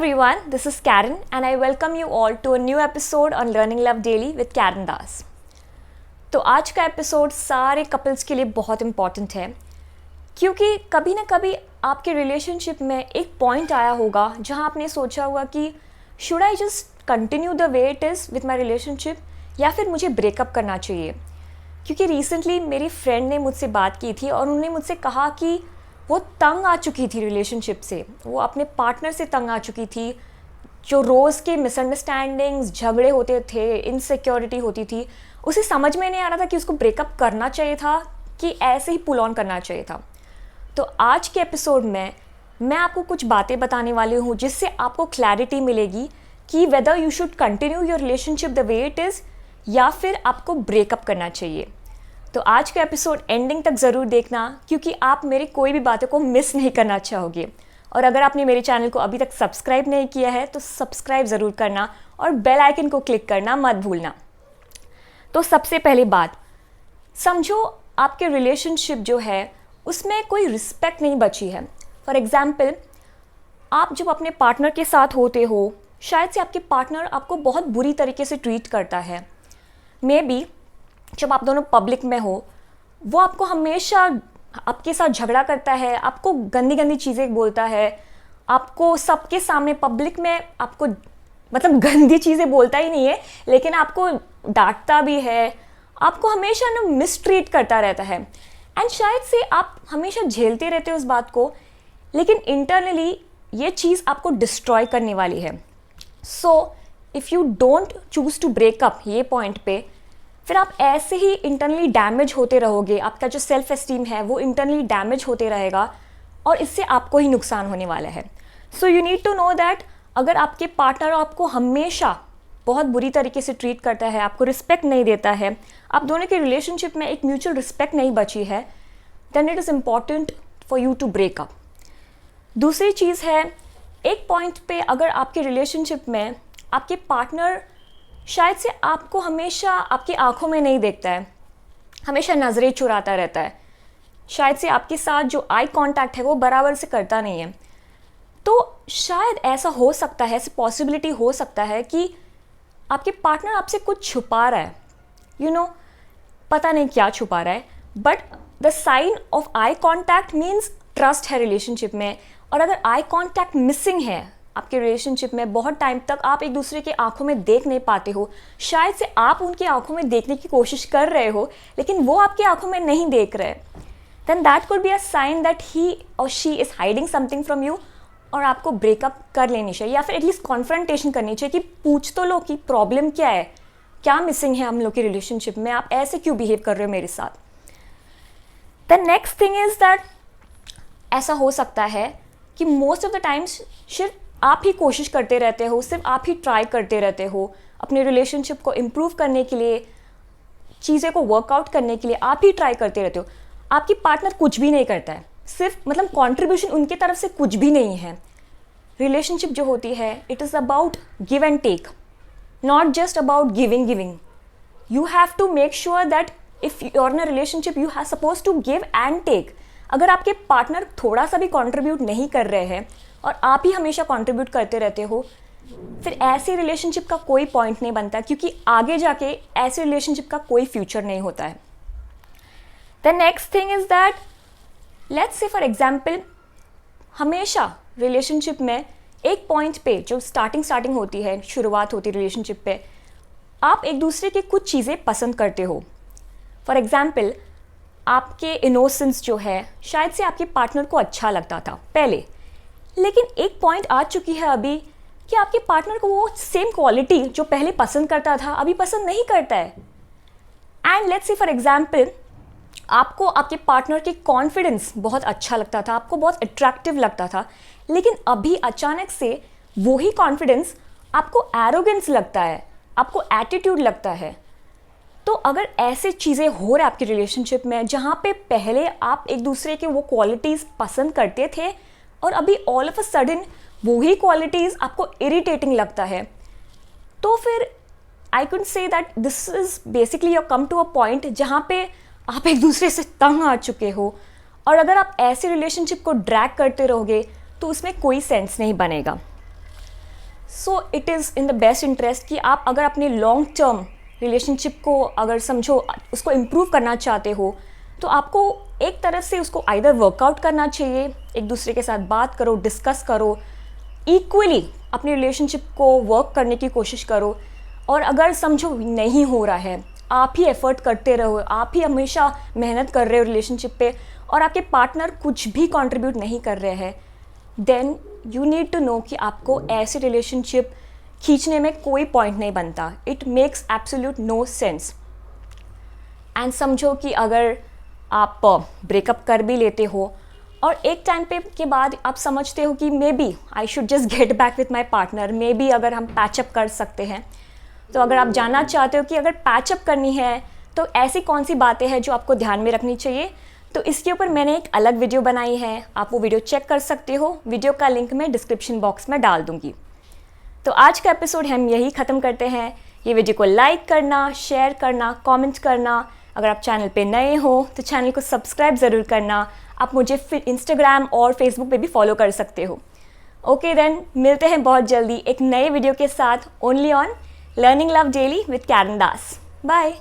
everyone, this is Karen and I welcome you all to a new episode on Learning Love Daily with Karen Das. तो आज का episode सारे couples के लिए बहुत important है क्योंकि कभी ना कभी आपके रिलेशनशिप में एक पॉइंट आया होगा जहां आपने सोचा होगा कि should I just continue the way it is with my relationship या फिर मुझे ब्रेकअप करना चाहिए। क्योंकि रिसेंटली मेरी फ्रेंड ने मुझसे बात की थी और उन्होंने मुझसे कहा कि वो तंग आ चुकी थी रिलेशनशिप से, वो अपने पार्टनर से तंग आ चुकी थी। जो रोज़ के मिसअंडरस्टैंडिंग्स, झगड़े होते थे, इनसिक्योरिटी होती थी, उसे समझ में नहीं आ रहा था कि उसको ब्रेकअप करना चाहिए था कि ऐसे ही पुल ऑन करना चाहिए था। तो आज के एपिसोड में मैं आपको कुछ बातें बताने वाली हूँ जिससे आपको क्लैरिटी मिलेगी कि whether you should continue your relationship the way it is या फिर आपको ब्रेकअप करना चाहिए। तो आज का एपिसोड एंडिंग तक ज़रूर देखना क्योंकि आप मेरी कोई भी बातों को मिस नहीं करना चाहोगे। और अगर आपने मेरे चैनल को अभी तक सब्सक्राइब नहीं किया है तो सब्सक्राइब ज़रूर करना और बेल आइकन को क्लिक करना मत भूलना। तो सबसे पहली बात, समझो आपके रिलेशनशिप जो है उसमें कोई रिस्पेक्ट नहीं बची है। फॉर एग्ज़ाम्पल, आप जब अपने पार्टनर के साथ होते हो, शायद से आपके पार्टनर आपको बहुत बुरी तरीके से ट्रीट करता है। मे बी जब आप दोनों पब्लिक में हो, वो आपको हमेशा आपके साथ झगड़ा करता है, आपको गंदी गंदी चीज़ें बोलता है, आपको सबके सामने पब्लिक में आपको मतलब गंदी चीज़ें बोलता ही नहीं है लेकिन आपको डांटता भी है, आपको हमेशा ना मिसट्रीट करता रहता है। एंड शायद से आप हमेशा झेलते रहते हो उस बात को, लेकिन इंटरनली ये चीज़ आपको डिस्ट्रॉय करने वाली है। So if you don't choose to break up ये पॉइंट पे, फिर आप ऐसे ही इंटरनली डैमेज होते रहोगे। आपका जो सेल्फ एस्टीम है वो इंटरनली डैमेज होते रहेगा और इससे आपको ही नुकसान होने वाला है। So you need to know that अगर आपके पार्टनर आपको हमेशा बहुत बुरी तरीके से ट्रीट करता है, आपको रिस्पेक्ट नहीं देता है, आप दोनों के रिलेशनशिप में एक म्यूचुअल रिस्पेक्ट नहीं बची है, then it is important for you to break up. दूसरी चीज़ है, एक पॉइंट पे अगर आपके रिलेशनशिप में आपके पार्टनर शायद से आपको हमेशा आपकी आंखों में नहीं देखता है, हमेशा नज़रें चुराता रहता है, शायद से आपके साथ जो आई कांटेक्ट है वो बराबर से करता नहीं है, तो शायद ऐसा हो सकता है, ऐसी पॉसिबिलिटी हो सकता है कि आपके पार्टनर आपसे कुछ छुपा रहा है। यू नो, पता नहीं क्या छुपा रहा है, but the sign of eye contact means trust है रिलेशनशिप में। और अगर आई कांटेक्ट मिसिंग है आपके रिलेशनशिप में, बहुत टाइम तक आप एक दूसरे के आंखों में देख नहीं पाते हो, शायद से आप उनकी आंखों में देखने की कोशिश कर रहे हो लेकिन वो आपकी आंखों में नहीं देख रहे, then that could be a sign that he or she is hiding something from you or आपको ब्रेकअप कर लेनी चाहिए या फिर एटलीस्ट कॉन्फ्रंटेशन करनी चाहिए कि पूछ तो लो कि प्रॉब्लम क्या है, क्या मिसिंग है हम लोग के रिलेशनशिप में, आप ऐसे क्यों बिहेव कर रहे हो मेरे साथ। The next thing is that ऐसा हो सकता है कि मोस्ट ऑफ द टाइम्स सिर्फ आप ही कोशिश करते रहते हो, सिर्फ आप ही ट्राई करते रहते हो अपने रिलेशनशिप को इम्प्रूव करने के लिए, चीज़ें को वर्कआउट करने के लिए आप ही ट्राई करते रहते हो। आपकी पार्टनर कुछ भी नहीं करता है, सिर्फ मतलब कंट्रीब्यूशन उनके तरफ से कुछ भी नहीं है। रिलेशनशिप जो होती है it is about give and take, not just about giving. You have to make sure that if you are in a relationship you have suppose to give and take. अगर आपके पार्टनर थोड़ा सा भी contribute नहीं कर रहे हैं और आप ही हमेशा कंट्रीब्यूट करते रहते हो, फिर ऐसे रिलेशनशिप का कोई पॉइंट नहीं बनता क्योंकि आगे जाके ऐसे रिलेशनशिप का कोई फ्यूचर नहीं होता है। The next thing is that let's say for example, हमेशा रिलेशनशिप में एक पॉइंट पे जो स्टार्टिंग होती है, शुरुआत होती है रिलेशनशिप पे, आप एक दूसरे की कुछ चीज़ें पसंद करते हो। फॉर एग्जाम्पल, आपके इनोसेंस जो है शायद से आपके पार्टनर को अच्छा लगता था पहले, लेकिन एक पॉइंट आ चुकी है अभी कि आपके पार्टनर को वो सेम क्वालिटी जो पहले पसंद करता था अभी पसंद नहीं करता है। And let's say for example, आपको आपके पार्टनर की कॉन्फिडेंस बहुत अच्छा लगता था, आपको बहुत अट्रैक्टिव लगता था, लेकिन अभी अचानक से वही कॉन्फिडेंस आपको एरोगेंस लगता है, आपको एटीट्यूड लगता है। तो अगर ऐसे चीज़ें हो रही आपकी रिलेशनशिप में जहाँ पे पहले आप एक दूसरे के वो क्वालिटीज़ पसंद करते थे और अभी ऑल ऑफ अ सडन वही क्वालिटीज़ आपको इरिटेटिंग लगता है, तो फिर I could say that this is basically you come to a point जहाँ पे आप एक दूसरे से तंग आ चुके हो। और अगर आप ऐसे रिलेशनशिप को ड्रैग करते रहोगे तो उसमें कोई सेंस नहीं बनेगा। So it is in the best interest कि आप अगर अपने लॉन्ग टर्म रिलेशनशिप को अगर समझो उसको इम्प्रूव करना चाहते हो, तो आपको एक तरह से उसको आइदर वर्कआउट करना चाहिए, एक दूसरे के साथ बात करो, डिस्कस करो, इक्वली अपनी रिलेशनशिप को वर्क करने की कोशिश करो। और अगर समझो नहीं हो रहा है, आप ही एफर्ट करते रहो, आप ही हमेशा मेहनत कर रहे हो रिलेशनशिप पे और आपके पार्टनर कुछ भी कंट्रीब्यूट नहीं कर रहे हैं, then you need to know कि आपको ऐसे रिलेशनशिप खींचने में कोई पॉइंट नहीं बनता। It makes absolute no sense. And समझो कि अगर आप ब्रेकअप कर भी लेते हो और एक टाइम पे के बाद आप समझते हो कि maybe I should just get back with my partner, maybe अगर हम पैचअप कर सकते हैं, तो अगर आप जानना चाहते हो कि अगर पैचअप करनी है तो ऐसी कौन सी बातें हैं जो आपको ध्यान में रखनी चाहिए, तो इसके ऊपर मैंने एक अलग वीडियो बनाई है, आप वो वीडियो चेक कर सकते हो। वीडियो का लिंक मैं डिस्क्रिप्शन बॉक्स में डाल दूँगी। तो आज का एपिसोड हम यही ख़त्म करते हैं। ये वीडियो को लाइक करना, शेयर करना, कमेंट करना। अगर आप चैनल पे नए हो तो चैनल को सब्सक्राइब ज़रूर करना। आप मुझे फिर इंस्टाग्राम और फेसबुक पे भी फॉलो कर सकते हो। ओके देन, मिलते हैं बहुत जल्दी एक नए वीडियो के साथ, only on learning love daily with Karan Das. Bye.